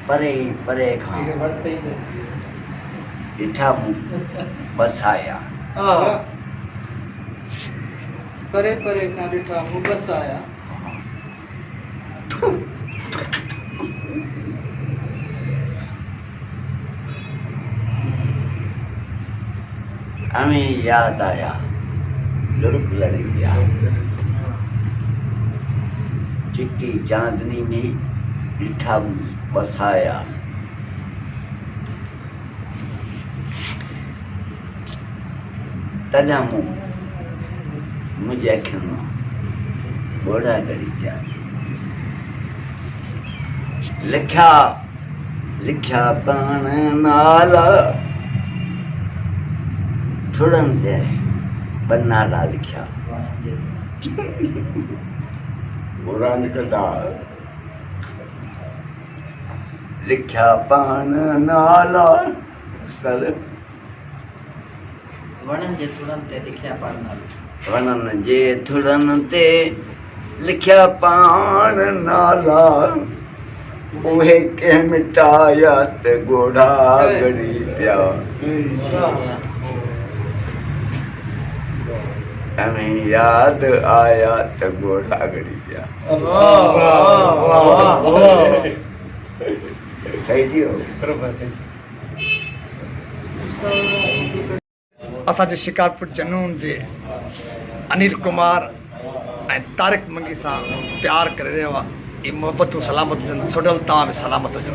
परे परे खां ॾिठा मूं बसाया। परे परे खां ॾिठा मूं बसाया। हमें याद आया लुढ़क लड़ी गया चिट्टी चांदनी में ॾिठा बसाया। तॾहिं मूं मुंहिंजे अखियुनि मां ॻोढ़ा ॻड़ी पिया। लिखिया पाण नाला थोड़नि ते ॿ नाला लिखिया बुरान कदा। लिखिया पाण नाला सर वणनि जे थुड़नि ते लिखिया पाण नाला। वणनि जे थुड़नि ते लिखिया पाण नाला उहे कंहिं मिटाया त ॻोढ़ा ॻड़ी पिया। हमें याद आया त ॻोढ़ा ॻड़ी पिया। सही थी हो। असांजे शिकारपुर जनून जे अनिल कुमार ऐं तारिक मंगी सां प्यार करे रहियो आहे। ये मोहब्बतूं सलामत हुजनि। सुडल तव्हां बि सलामत हुजो।